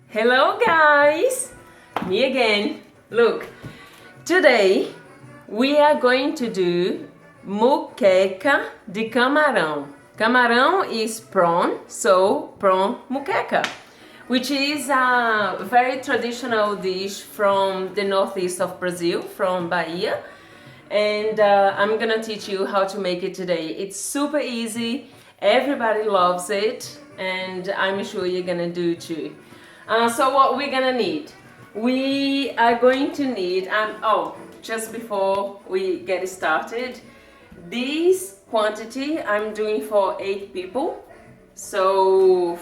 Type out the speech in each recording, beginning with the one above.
Hello guys, me again. Look, today we are going to do Moqueca de Camarão. Camarão is prawn, so prawn moqueca, which is a very traditional dish from the northeast of Brazil, from Bahia. And I'm gonna teach you how to make it today. It's super easy, everybody loves it, and I'm sure you're gonna do too. So what we're gonna need, we are going to need, just before we get started, this quantity I'm doing for 8 people. So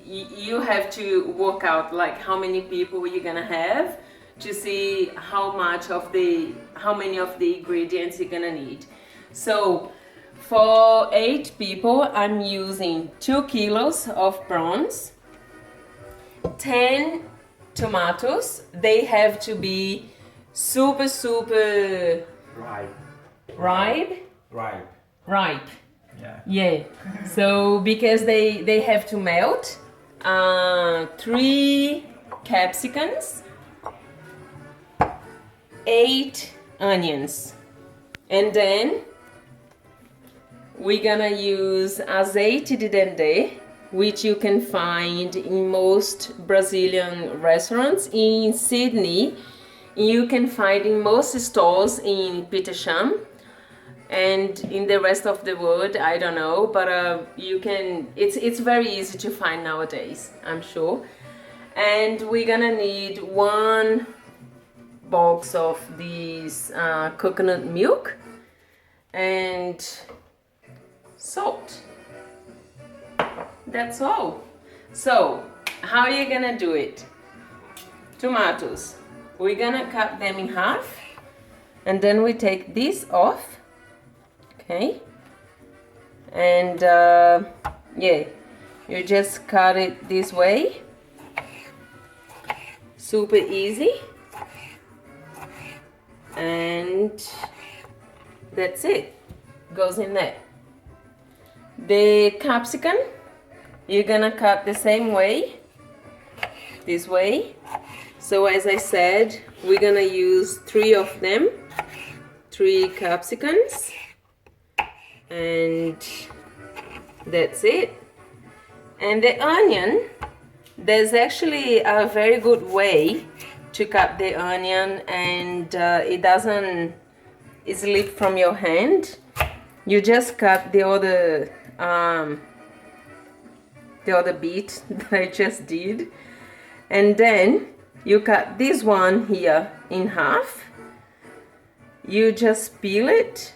you have to work out like how many people you're gonna have to see how many of the ingredients you're gonna need. So for 8 people, I'm using 2 kilos of prawns, 10 tomatoes. They have to be super ripe. Yeah. So because they have to melt. 3 capsicums, 8 onions, and then we're gonna use azeite de dendê, which you can find in most Brazilian restaurants. In Sydney, you can find in most stores in Pitacham, and in the rest of the world, I don't know, but you can. It's very easy to find nowadays, I'm sure. And we're gonna need 1 box of this coconut milk and salt. That's all. So how are you gonna do it? Tomatoes, we're gonna cut them in half, and then we take this off, okay? And you just cut it this way, super easy, and that's it, goes in there. The capsicum, you're gonna cut the same way, this way. So as I said, we're gonna use 3 of them, 3 capsicums, and that's it. And the onion, there's actually a very good way to cut the onion, and it doesn't slip from your hand. You just cut the other bit that I just did, and then you cut this one here in half. You just peel it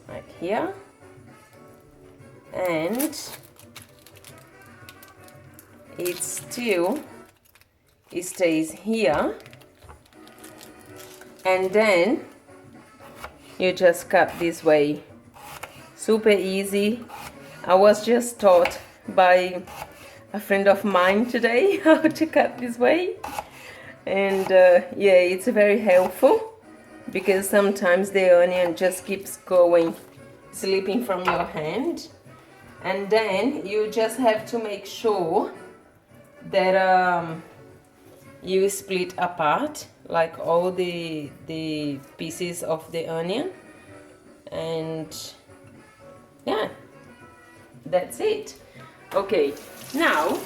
like here, and it stays here, and then you just cut this way. Super easy. I was just taught by a friend of mine today how to cut this way, and it's very helpful because sometimes the onion just keeps slipping from your hand. And then you just have to make sure that you split apart like all the pieces of the onion, and yeah, that's it. Okay, now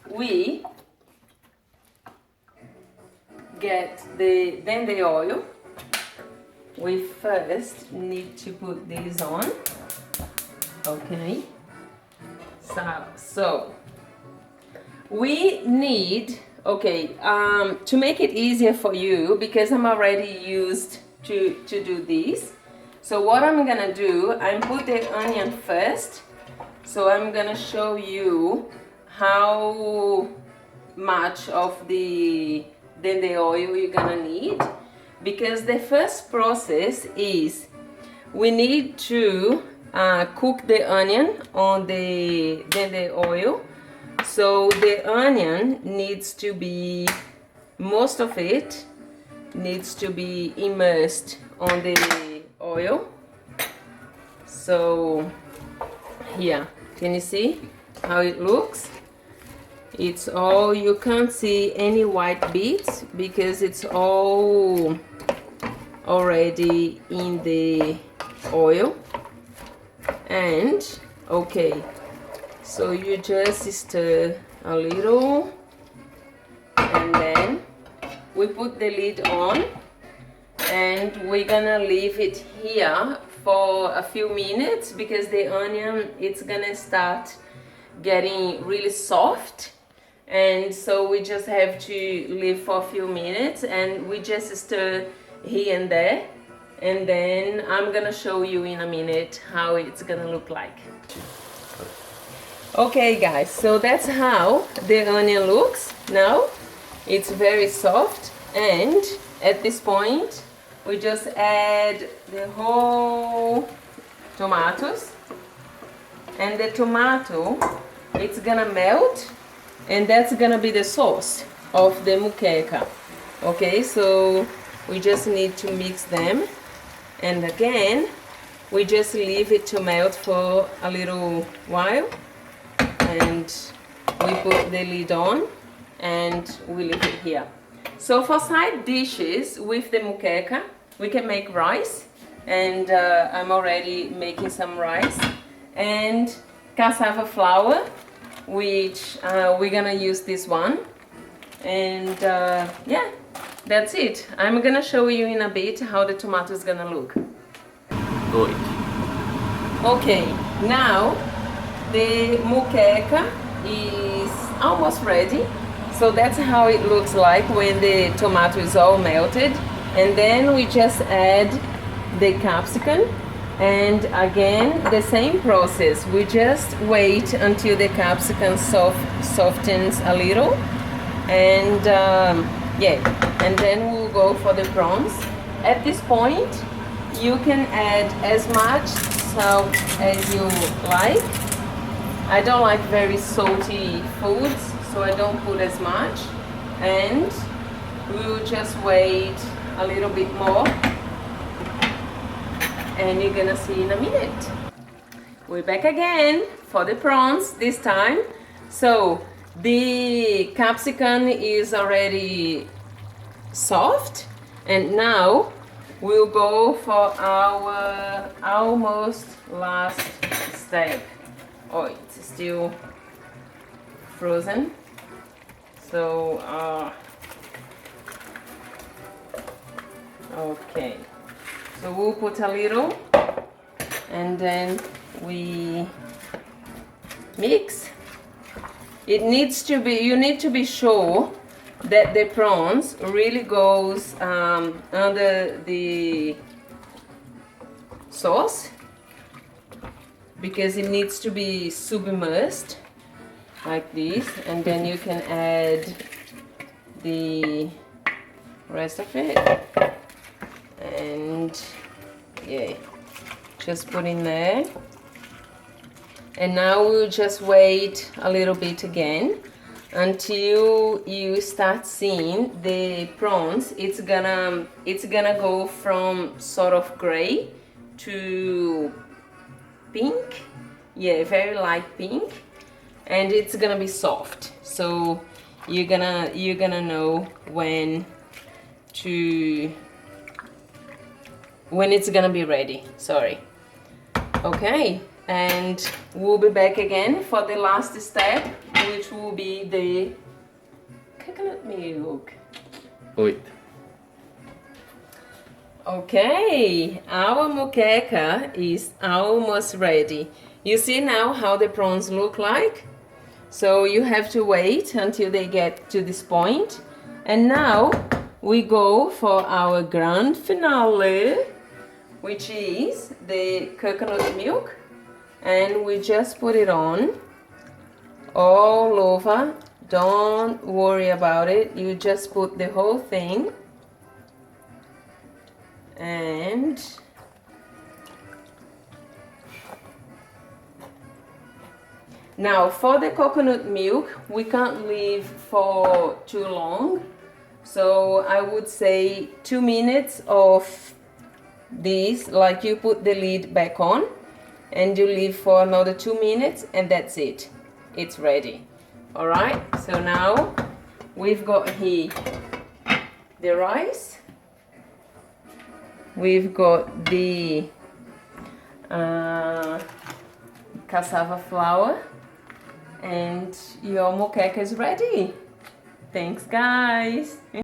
we get the oil. We first need to put this on. Okay, so we need, to make it easier for you, because I'm already used to do this. So what I'm gonna do, I put the onion first. So I'm gonna show you how much of the oil you're gonna need, because the first process is we need to cook the onion on the oil. So the onion needs to be, most of it needs to be immersed on the oil. So here, can you see how it looks? It's all, you can't see any white bits because it's all already in the oil. And okay, so you just stir a little, and then we put the lid on, and we're gonna leave it here for a few minutes because the onion, it's gonna start getting really soft, and so we just have to leave for a few minutes, and we just stir here and there, and then I'm gonna show you in a minute how it's gonna look like. Okay guys, so that's how the onion looks now. It's very soft, and at this point we just add the whole tomatoes, and the tomato, it's gonna melt, and that's gonna be the sauce of the moqueca. Okay, so we just need to mix them, and again we just leave it to melt for a little while, and we put the lid on and we leave it here. So for side dishes with the moqueca, we can make rice, and I'm already making some rice, and cassava flour, which we're gonna use this one, and yeah, that's it. I'm gonna show you in a bit how the tomato is gonna look. Good. Okay, now the moqueca is almost ready. So that's how it looks like when the tomato is all melted. And then we just add the capsicum, and again the same process. We just wait until the capsicum softens a little, and yeah, and then we'll go for the prawns. At this point you can add as much salt as you like. I don't like very salty foods, so I don't put as much, and we'll just wait a little bit more, and you're gonna see in a minute. We're back again for the prawns this time. So the capsicum is already soft, and now we'll go for our almost last step. Oh, it's still frozen, so okay, so we'll put a little, and then we mix. It needs to be, you need to be sure that the prawns really goes under the sauce, because it needs to be submerged like this, and then you can add the rest of it, and yeah, just put in there. And now we'll just wait a little bit again until you start seeing the prawns. It's gonna go from sort of gray to pink, yeah, very light pink, and it's gonna be soft. So you're gonna know when it's gonna be ready. Sorry. Okay, and we'll be back again for the last step, which will be the coconut milk. Wait. Okay, our moqueca is almost ready. You see now how the prawns look like? So you have to wait until they get to this point. And now we go for our grand finale, which is the coconut milk. And we just put it on all over. Don't worry about it. You just put the whole thing. And now for the coconut milk, we can't leave for too long, so I would say 2 minutes of this, like you put the lid back on, and you leave for another 2 minutes, and that's it. It's ready. All right, so now we've got here the rice. We've got the cassava flour, and your moqueca is ready. Thanks, guys.